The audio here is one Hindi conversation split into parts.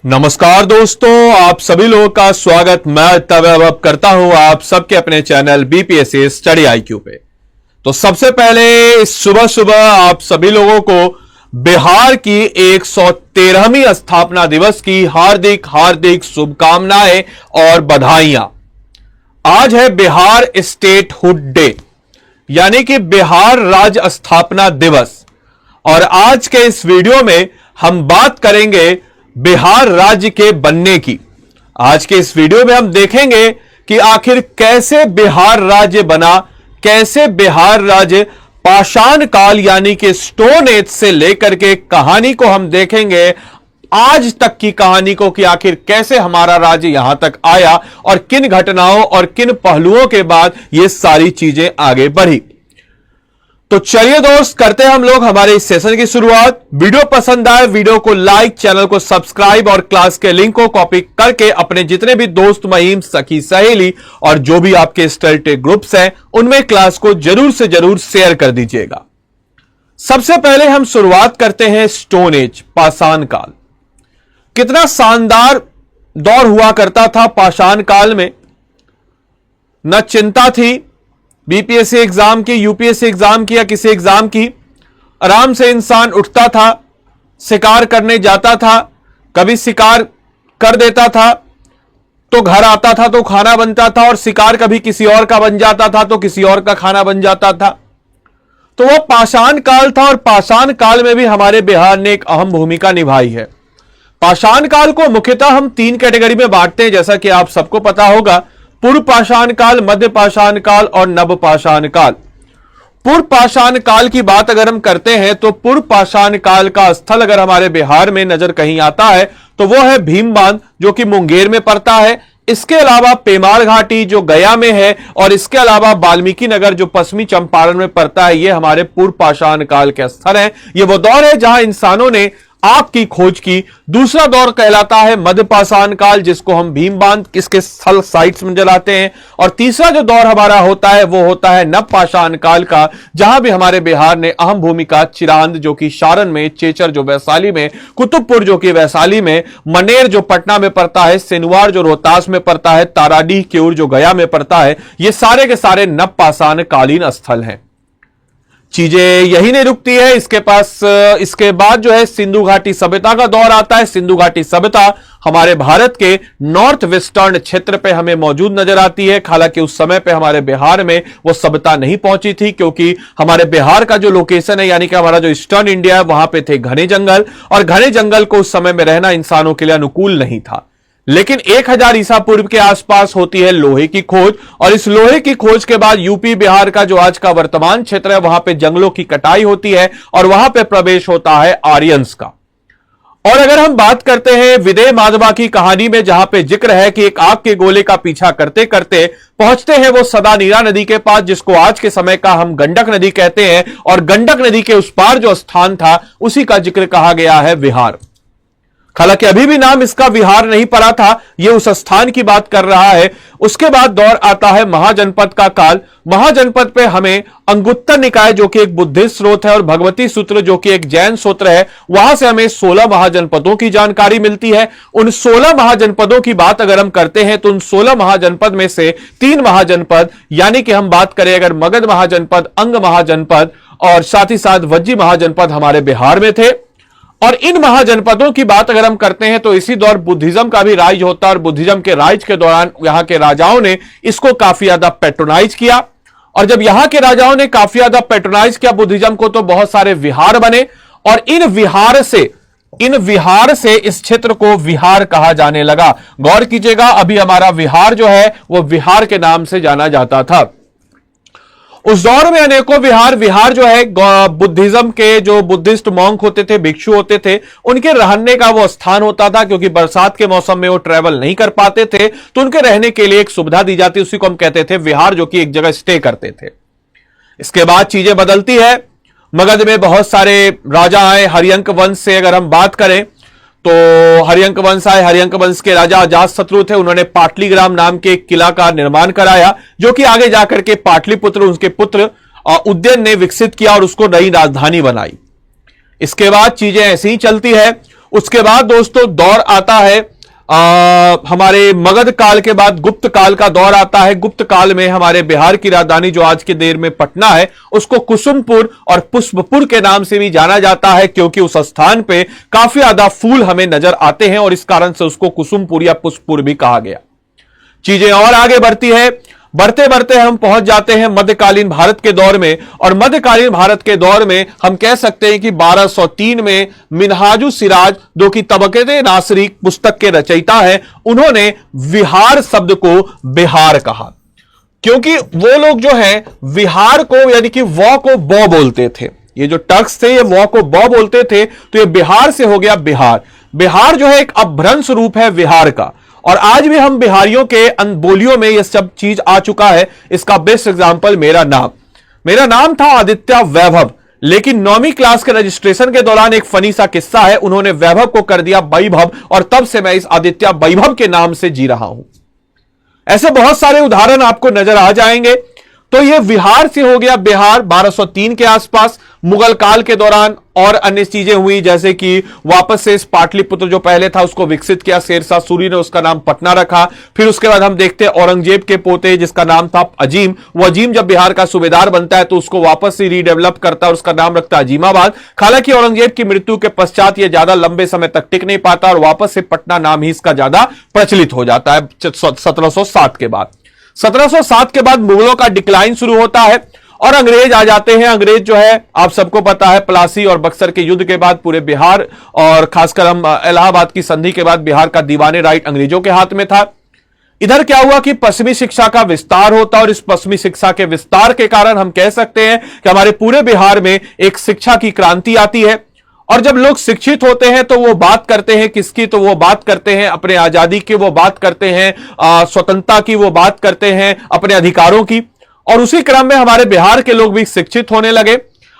नमस्कार दोस्तों, आप सभी लोगों का स्वागत मैं तब करता हूं आप सबके अपने चैनल बीपीएससी स्टडी आईक्यू पे। तो सबसे पहले सुबह सुबह आप सभी लोगों को बिहार की 113वीं स्थापना दिवस की हार्दिक हार्दिक शुभकामनाएं और बधाइयां। आज है बिहार स्टेटहुड डे, यानी कि बिहार राज्य स्थापना दिवस। और आज के इस वीडियो में हम बात करेंगे बिहार राज्य के बनने की। आज के इस वीडियो में हम देखेंगे कि आखिर कैसे बिहार राज्य बना, कैसे बिहार राज्य पाषाण काल यानी कि स्टोन एज से लेकर के कहानी को हम देखेंगे, आज तक की कहानी को, कि आखिर कैसे हमारा राज्य यहां तक आया और किन घटनाओं और किन पहलुओं के बाद यह सारी चीजें आगे बढ़ी। तो चलिए दोस्त, करते हैं हम लोग हमारे इस सेशन की शुरुआत। वीडियो पसंद आए वीडियो को लाइक, चैनल को सब्सक्राइब और क्लास के लिंक को कॉपी करके अपने जितने भी दोस्त, महीम, सखी, सहेली और जो भी आपके स्टडी ग्रुप्स हैं उनमें क्लास को जरूर से जरूर शेयर कर दीजिएगा। सबसे पहले हम शुरुआत करते हैं स्टोन एज, पाषाण काल। कितना शानदार दौर हुआ करता था पाषाण काल में। न चिंता थी बीपीएससी एग्जाम की, यूपीएससी एग्जाम की या किसी एग्जाम की। आराम से इंसान उठता था, शिकार करने जाता था, कभी शिकार कर देता था तो घर आता था तो खाना बनता था, और शिकार कभी किसी और का बन जाता था तो किसी और का खाना बन जाता था। तो वह पाषाण काल था, और पाषाण काल में भी हमारे बिहार ने एक अहम भूमिका निभाई है। पाषाण काल को मुख्यतः हम 3 कैटेगरी में बांटते हैं, जैसा कि आप सबको पता होगा। पूर्व पाषाण काल, मध्य पाषाण काल और नव पाषाण काल। पूर्व पाषाण काल की बात अगर हम करते हैं तो पूर्व पाषाण काल का स्थल अगर हमारे बिहार में नजर कहीं आता है तो वो है भीम बांध, जो कि मुंगेर में पड़ता है। इसके अलावा पेमार घाटी जो गया में है, और इसके अलावा वाल्मीकि नगर जो पश्चिमी चंपारण में पड़ता है, ये हमारे पूर्व पाषाण काल के स्थल हैं। ये वो दौर है जहां इंसानों ने आग की खोज की। दूसरा दौर कहलाता है मध्य पाषाण काल, जिसको हम भीम बांध किसके स्थल साइट्स में जलाते हैं। और तीसरा जो दौर हमारा होता है वो होता है नव पाषाण काल का, जहां भी हमारे बिहार ने अहम भूमिका, चिरांद जो कि सारण में, चेचर जो वैशाली में, कुतुबपुर जो कि वैशाली में, मनेर जो पटना में पड़ता है, सेनुवार जो रोहतास में पड़ता है, ताराडीह केऊर जो गया में पड़ता है, ये सारे के सारे नव पाषाण कालीन स्थल हैं। चीजें यही नहीं रुकती है, इसके बाद जो है सिंधु घाटी सभ्यता का दौर आता है। सिंधु घाटी सभ्यता हमारे भारत के नॉर्थ वेस्टर्न क्षेत्र पे हमें मौजूद नजर आती है। हालांकि उस समय पे हमारे बिहार में वो सभ्यता नहीं पहुंची थी, क्योंकि हमारे बिहार का जो लोकेशन है, यानी कि हमारा जो ईस्टर्न इंडिया है, वहां पे थे घने जंगल, और घने जंगल को उस समय में रहना इंसानों के लिए अनुकूल नहीं था। लेकिन 1000 ईसा पूर्व के आसपास होती है लोहे की खोज, और इस लोहे की खोज के बाद यूपी बिहार का जो आज का वर्तमान क्षेत्र है, वहां पे जंगलों की कटाई होती है और वहां पे प्रवेश होता है आर्यंस का। और अगर हम बात करते हैं विदेह माधवा की कहानी में, जहां पे जिक्र है कि एक आग के गोले का पीछा करते करते पहुंचते हैं वो सदानीरा नदी के पास, जिसको आज के समय का हम गंडक नदी कहते हैं, और गंडक नदी के उस पार जो स्थान था उसी का जिक्र कहा गया है विहार। हालांकि अभी भी नाम इसका विहार नहीं पड़ा था, यह उस स्थान की बात कर रहा है। उसके बाद दौर आता है महाजनपद का काल। महाजनपद पे हमें अंगुत्तर निकाय जो कि एक बुद्धिस्ट स्रोत है, और भगवती सूत्र जो कि एक जैन सूत्र है, वहां से हमें 16 महाजनपदों की जानकारी मिलती है। उन 16 महाजनपदों की बात अगर हम करते हैं तो उन 16 महाजनपद में से 3 महाजनपद, यानी कि हम बात करें अगर मगध महाजनपद, अंग महाजनपद और साथ ही साथ वज्जी महाजनपद हमारे बिहार में थे। और इन महाजनपदों की बात अगर हम करते हैं तो इसी दौर बुद्धिज्म का भी राज होता है, और बुद्धिज्म के राज के दौरान यहां के राजाओं ने इसको काफी ज्यादा पैट्रोनाइज किया। और जब यहां के राजाओं ने काफी ज्यादा पैट्रोनाइज किया बुद्धिज्म को, तो बहुत सारे विहार बने, और इन विहार से इस क्षेत्र को विहार कहा जाने लगा। गौर कीजिएगा, अभी हमारा विहार जो है वो विहार के नाम से जाना जाता था। उस दौर में अनेकों विहार जो है बुद्धिज्म के जो बुद्धिस्ट मॉन्क होते थे, भिक्षु होते थे, उनके रहने का वो स्थान होता था, क्योंकि बरसात के मौसम में वो ट्रेवल नहीं कर पाते थे, तो उनके रहने के लिए एक सुविधा दी जाती, उसी को हम कहते थे विहार, जो कि एक जगह स्टे करते थे। इसके बाद चीजें बदलती है। मगध में बहुत सारे राजा आए। हरियंक वंश से अगर हम बात करें तो हरियंक वंश आए। हरियंक वंश के राजा अजातशत्रु थे। उन्होंने पाटलीग्राम नाम के एक किला का निर्माण कराया, जो कि आगे जाकर के पाटलिपुत्र उनके पुत्र उदयन ने विकसित किया और उसको नई राजधानी बनाई। इसके बाद चीजें ऐसी ही चलती है। उसके बाद दोस्तों दौर आता है हमारे मगध काल के बाद गुप्त काल का दौर आता है। गुप्त काल में हमारे बिहार की राजधानी जो आज के देर में पटना है, उसको कुसुमपुर और पुष्पपुर के नाम से भी जाना जाता है, क्योंकि उस स्थान पे काफी ज्यादा फूल हमें नजर आते हैं और इस कारण से उसको कुसुमपुर या पुष्पपुर भी कहा गया। चीजें और आगे बढ़ती है, बढ़ते बढ़ते हम पहुंच जाते हैं मध्यकालीन भारत के दौर में। और मध्यकालीन भारत के दौर में हम कह सकते हैं कि 1203 में मिनहाजु सिराज, जो कि तबक़त नासरी पुस्तक के रचयिता है, उन्होंने विहार शब्द को बिहार कहा, क्योंकि वो लोग जो है विहार को यानी कि वॉ को बॉ बोलते थे। ये जो टर्क्स थे ये वॉ को बॉ बोलते थे, तो ये बिहार से हो गया बिहार। बिहार जो है एक अपभ्रंश रूप है विहार का, और आज भी हम बिहारियों के बोलियों में यह सब चीज आ चुका है। इसका बेस्ट एग्जांपल मेरा नाम था आदित्य वैभव, लेकिन 9वीं क्लास के रजिस्ट्रेशन के दौरान एक फनी सा किस्सा है, उन्होंने वैभव को कर दिया वैभव, और तब से मैं इस आदित्य वैभव के नाम से जी रहा हूं। ऐसे बहुत सारे उदाहरण आपको नजर आ जाएंगे। तो यह विहार से हो गया बिहार 1203 के आसपास। मुगल काल के दौरान और अन्य चीजें हुई, जैसे कि वापस से इस पाटलिपुत्र जो पहले था उसको विकसित किया शेरशाह सूरी ने, उसका नाम पटना रखा। फिर उसके बाद हम देखते हैं औरंगजेब के पोते जिसका नाम था अजीम, वो अजीम जब बिहार का सूबेदार बनता है तो उसको वापस से रीडेवलप करता है और उसका नाम रखता है अजीमाबाद। हालांकि औरंगजेब की मृत्यु के पश्चात यह ज्यादा लंबे समय तक टिक नहीं पाता और वापस से पटना नाम ही इसका ज्यादा प्रचलित हो जाता है 1707 के बाद। 1707 के बाद मुगलों का डिक्लाइन शुरू होता है और अंग्रेज आ जाते हैं। अंग्रेज जो है आप सबको पता है, प्लासी और बक्सर के युद्ध के बाद पूरे बिहार और खासकर हम इलाहाबाद की संधि के बाद बिहार का दीवाने राइट अंग्रेजों के हाथ में था। इधर क्या हुआ कि पश्चिमी शिक्षा का विस्तार होता, और इस पश्चिमी शिक्षा के विस्तार के कारण हम कह सकते हैं कि हमारे पूरे बिहार में एक शिक्षा की क्रांति आती है। और जब लोग शिक्षित होते हैं तो वो बात करते हैं किसकी, तो वो बात करते हैं अपने आजादी की, वो बात करते हैं स्वतंत्रता की, वो बात करते हैं अपने अधिकारों की। और उसी क्रम में हमारे बिहार के लोग भी शिक्षित होने लगे,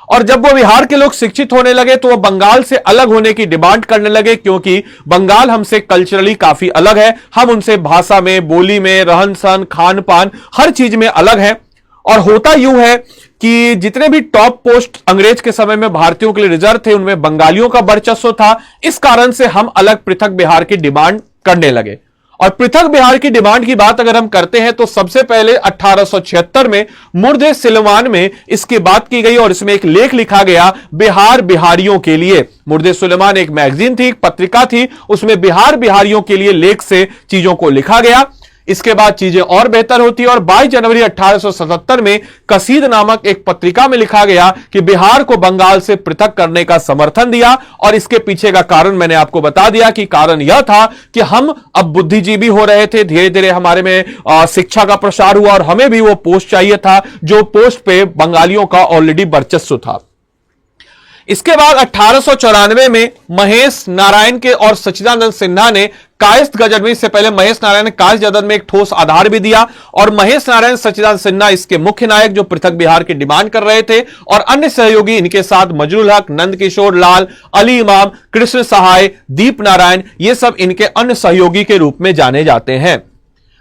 और जब वो बिहार के लोग शिक्षित होने लगे तो वो बंगाल से अलग होने की डिमांड करने लगे, क्योंकि बंगाल हमसे कल्चरली काफी अलग है। हम उनसे भाषा में, बोली में, रहन सहन, खान पान, हर चीज में अलग है। और होता यूं है कि जितने भी टॉप पोस्ट अंग्रेज के समय में भारतीयों के लिए रिजर्व थे उनमें बंगालियों का वर्चस्व था। इस कारण से हम अलग पृथक बिहार की डिमांड करने लगे। और पृथक बिहार की डिमांड की बात अगर हम करते हैं तो सबसे पहले 1876 में मुर्दे सिलवान में इसकी बात की गई और इसमें एक लेख लिखा गया बिहार बिहारियों के लिए। मुर्दे सुलेमान एक मैगजीन थी, एक पत्रिका थी, उसमें बिहार बिहारियों के लिए लेख से चीजों को लिखा गया। इसके बाद चीजें और बेहतर होती है और 22 जनवरी 1877 में कसीद नामक एक पत्रिका में लिखा गया कि बिहार को बंगाल से पृथक करने का समर्थन दिया। और इसके पीछे का कारण मैंने आपको बता दिया कि कारण यह था कि हम अब बुद्धिजीवी हो रहे थे, धीरे धीरे हमारे में शिक्षा का प्रसार हुआ और हमें भी वो पोस्ट चाहिए था जो पोस्ट पे बंगालियों का ऑलरेडी वर्चस्व था। इसके बाद 1894 में महेश नारायण के और सच्चिदानंद सिन्हा ने कायस्थ गजल में, इससे पहले महेश नारायण ने कायस्थ गजल में एक ठोस आधार भी दिया, और महेश नारायण, सच्चिदानंद सिन्हा इसके मुख्य नायक जो पृथक बिहार की डिमांड कर रहे थे, और अन्य सहयोगी इनके साथ मजरुल हक, नंद किशोर लाल, अली इमाम, कृष्ण सहाय, दीप नारायण, ये सब इनके अन्य सहयोगी के रूप में जाने जाते हैं।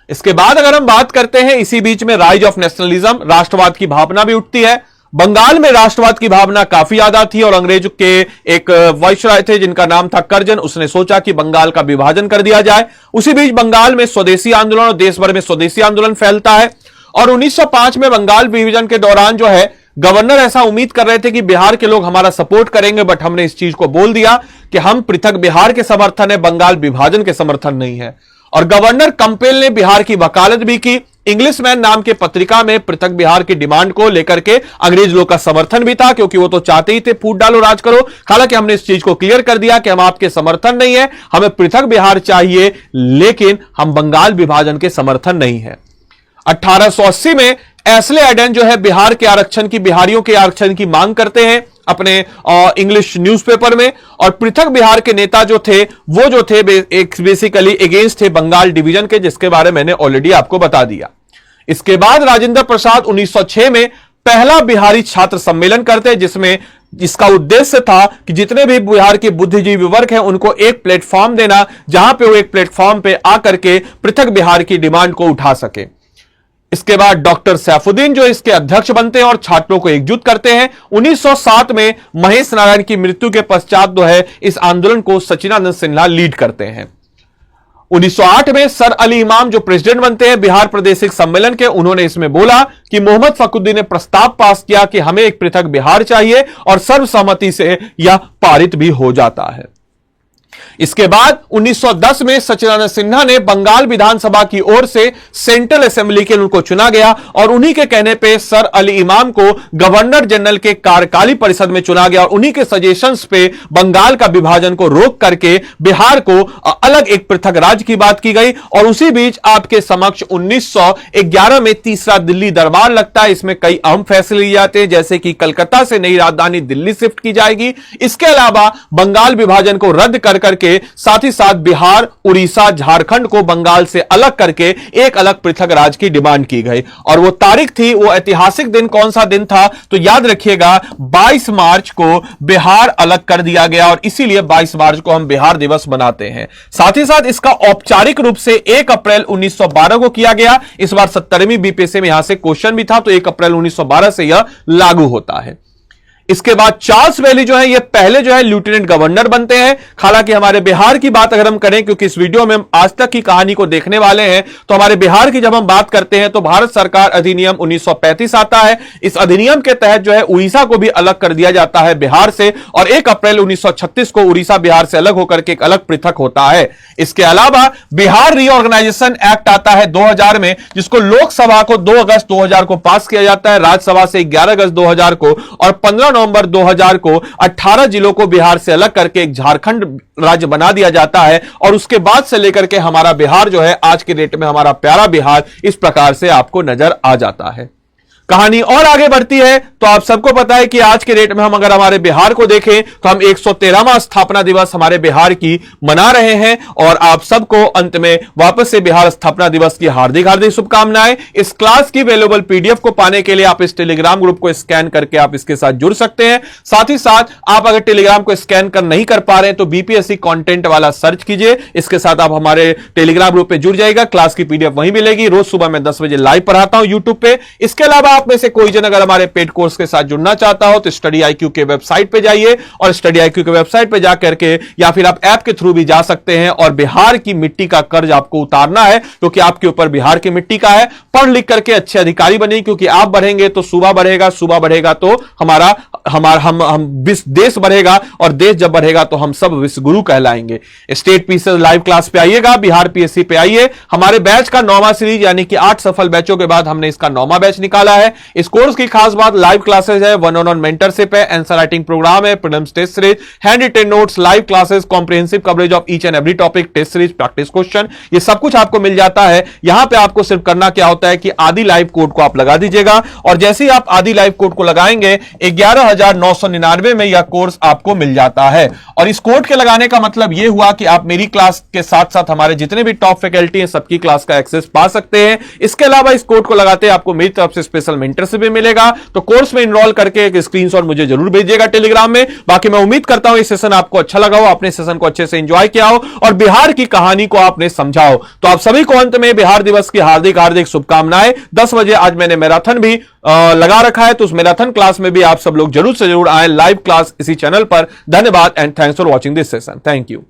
इसके बाद अगर हम बात करते हैं, इसी बीच में राइज ऑफ नेशनलिज्म, राष्ट्रवाद की भावना भी उठती है। बंगाल में राष्ट्रवाद की भावना काफी ज्यादा थी और अंग्रेज के एक वाइसराय थे जिनका नाम था कर्जन, उसने सोचा कि बंगाल का विभाजन कर दिया जाए। उसी बीच बंगाल में स्वदेशी आंदोलन और देश भर में स्वदेशी आंदोलन फैलता है। और 1905 में बंगाल विभाजन के दौरान जो है गवर्नर ऐसा उम्मीद कर रहे थे कि बिहार के लोग हमारा सपोर्ट करेंगे, बट हमने इस चीज को बोल दिया कि हम पृथक बिहार के समर्थन है, बंगाल विभाजन के समर्थन नहीं है। और गवर्नर कंपेल ने बिहार की वकालत भी की। इंग्लिशमैन नाम के पत्रिका में पृथक बिहार की डिमांड को लेकर के अंग्रेज लोग का समर्थन भी था, क्योंकि वो तो चाहते ही थे फूट डालो राज करो। हालांकि हमने इस चीज को क्लियर कर दिया कि हम आपके समर्थन नहीं है, हमें पृथक बिहार चाहिए, लेकिन हम बंगाल विभाजन के समर्थन नहीं है। 1880 में एस्ले एडन जो है बिहार के आरक्षण की, बिहारियों के आरक्षण की मांग करते हैं अपने इंग्लिश न्यूज़पेपर में। और पृथक बिहार के नेता जो थे वो जो थे बेसिकली अगेंस्ट थे बंगाल डिवीजन के, जिसके बारे में मैंने ऑलरेडी आपको बता दिया। इसके बाद राजेंद्र प्रसाद 1906 में पहला बिहारी छात्र सम्मेलन करते हैं, जिसमें इसका उद्देश्य था कि जितने भी बिहार के बुद्धिजीवी वर्ग हैं उनको एक प्लेटफॉर्म देना, जहां पे वो एक प्लेटफॉर्म पे आकर के पृथक बिहार की डिमांड को उठा सके। इसके बाद डॉक्टर सैफुद्दीन जो इसके अध्यक्ष बनते हैं और छात्रों को एकजुट करते हैं। 1907 में महेश नारायण की मृत्यु के पश्चात जो है इस आंदोलन को सचिदानंद सिन्हा लीड करते हैं। 1908 में सर अली इमाम जो प्रेसिडेंट बनते हैं बिहार प्रादेशिक सम्मेलन के, उन्होंने इसमें बोला कि मोहम्मद फखरुद्दीन ने प्रस्ताव पास किया कि हमें एक पृथक बिहार चाहिए और सर्वसम्मति से यह पारित भी हो जाता है। इसके बाद 1910 में सचिदानंद सिन्हा ने बंगाल विधानसभा की ओर से सेंट्रल असेंबली के उनको चुना गया और उन्हीं के कहने पे सर अली इमाम को गवर्नर जनरल के कार्यकारी परिषद में चुना गया और उन्हीं के सजेशंस पे बंगाल का विभाजन को रोक करके बिहार को अलग एक पृथक राज्य की बात की गई। और उसी बीच आपके समक्ष 1911 में तीसरा दिल्ली दरबार लगता है। इसमें कई अहम फैसले लिए जाते हैं, जैसे कि कलकत्ता से नई राजधानी दिल्ली शिफ्ट की जाएगी। इसके अलावा बंगाल विभाजन को रद्द कर करके साथ ही साथ बिहार, उड़ीसा, झारखंड को बंगाल से अलग करके एक अलग पृथक राज्य की डिमांड की गई। और वो तारीख थी, वो ऐतिहासिक दिन कौन सा दिन था तो याद रखिएगा 22 मार्च को बिहार अलग कर दिया गया और इसीलिए 22 मार्च को हम बिहार दिवस मनाते हैं। साथ ही साथ इसका औपचारिक रूप से 1 अप्रैल 1912 को किया गया। इस बार 70वीं बीपीएससी में यहां से क्वेश्चन भी था, तो 1 अप्रैल 1912 से यह लागू होता है। इसके बाद चार्ल्स वैली जो है ये पहले जो है लेफ्टिनेंट गवर्नर बनते हैं। हालांकि हमारे बिहार की बात अगर हम करें, क्योंकि इस वीडियो में हम आज तक की कहानी को देखने वाले हैं, तो हमारे बिहार की जब हम बात करते हैं तो भारत सरकार अधिनियम 1935 आता है। इस अधिनियम के तहत जो है उड़ीसा को भी अलग कर दिया जाता है बिहार से और 1 अप्रैल 1936 को उड़ीसा बिहार से अलग होकर के एक अलग पृथक होता है। इसके अलावा बिहार रीऑर्गेनाइजेशन एक्ट आता है 2000 में, जिसको लोकसभा को 2 अगस्त 2000 को पास किया जाता है, राज्यसभा से 11 अगस्त 2000 को और 15 नवंबर 2000 को 18 जिलों को बिहार से अलग करके एक झारखंड राज्य बना दिया जाता है। और उसके बाद से लेकर के हमारा बिहार जो है आज के डेट में हमारा प्यारा बिहार इस प्रकार से आपको नजर आ जाता है। कहानी और आगे बढ़ती है तो आप सबको पता है कि आज के डेट में हम अगर हमारे बिहार को देखें तो हम 113वां स्थापना दिवस हमारे बिहार की मना रहे हैं। और आप सबको अंत में वापस से बिहार स्थापना दिवस की हार्दिक हार्दिक शुभकामनाएं। इस क्लास की अवेलेबल पीडीएफ को पाने के लिए आप इस टेलीग्राम ग्रुप को स्कैन करके आप इसके साथ जुड़ सकते हैं। साथ ही साथ आप अगर टेलीग्राम को स्कैन कर नहीं कर पा रहे हैं तो बीपीएससी कंटेंट वाला सर्च कीजिए, इसके साथ आप हमारे टेलीग्राम ग्रुप पे जुड़ जाएगा। क्लास की पीडीएफ वहीं मिलेगी। रोज सुबह मैं 10 बजे लाइव पढ़ाता हूं यूट्यूब पे। इसके अलावा आप में से कोई जन अगर हमारे पेड कोर्स के साथ जुड़ना चाहता हो तो स्टडी आईक्यू के वेबसाइट पे जाइए और स्टडी आईक्यू के वेबसाइट पे जाकर के या फिर आप ऐप के थ्रू भी जा सकते हैं। और बिहार की मिट्टी का कर्ज आपको उतारना है क्योंकि आपके ऊपर बिहार की मिट्टी का है। पढ़ लिख करके अच्छे अधिकारी बनिए, क्योंकि आप बढ़ेंगे तो सूबा बढ़ेगा, सूबा बढ़ेगा तो हम देश बढ़ेगा और देश जब बढ़ेगा तो हम सब विश्व गुरु कहलाएंगे। स्टेट पीसीएस लाइव क्लास पे आइएगा, बिहार पीएससी पे आइए। हमारे बैच का 9वां सीरीज यानी कि 8 सफल बैचों के बाद हमने इसका 9वां बैच निकाला है। इस कोर्स की खास बात लाइव क्लासेस है, 1-on-1 मेंटरशिप है, आंसर राइटिंग प्रोग्राम है, prelims test series, hand written notes, live classes, comprehensive coverage of each and every topic, test series, practice question, ये सब कुछ आपको मिल जाता है। यहां पे आपको सिर्फ करना क्या होता है कि आदि लाइव कोड को आप लगा दीजिएगा और जैसे ही आप आदि लाइव कोड को लगाएंगे 11,999 में यह कोर्स आपको मिल जाता है। और इस कोड के लगाने का मतलब यह हुआ कि आप मेरी क्लास के साथ साथ हमारे जितने भी टॉप फैकल्टी हैं सबकी क्लास का एक्सेस पा सकते हैं। इसके अलावा इस कोड को लगाते आपको मेरी तरफ से स्पेशल मेंटरशिप भी मिलेगा। तो कोर्स में इनरोल करके एक स्क्रीनशॉट मुझे जरूर भेजिएगा टेलीग्राम में। बाकी मैं उम्मीद करता हूं इस सेशन आपको अच्छा लगा हो, आपने सेशन को अच्छे से एंजॉय किया हो और बिहार की कहानी को आपने समझा हो। तो आप सभी को अंत में बिहार दिवस की हार्दिक हार्दिक शुभकामनाएं। 10 बजे आज मैंने मैराथन भी लगा रखा है, तो उस मैराथन क्लास में भी आप सब लोग जरूर से जरूर आए। लाइव क्लास इसी चैनल पर। धन्यवाद and thanks for watching this session. Thank you.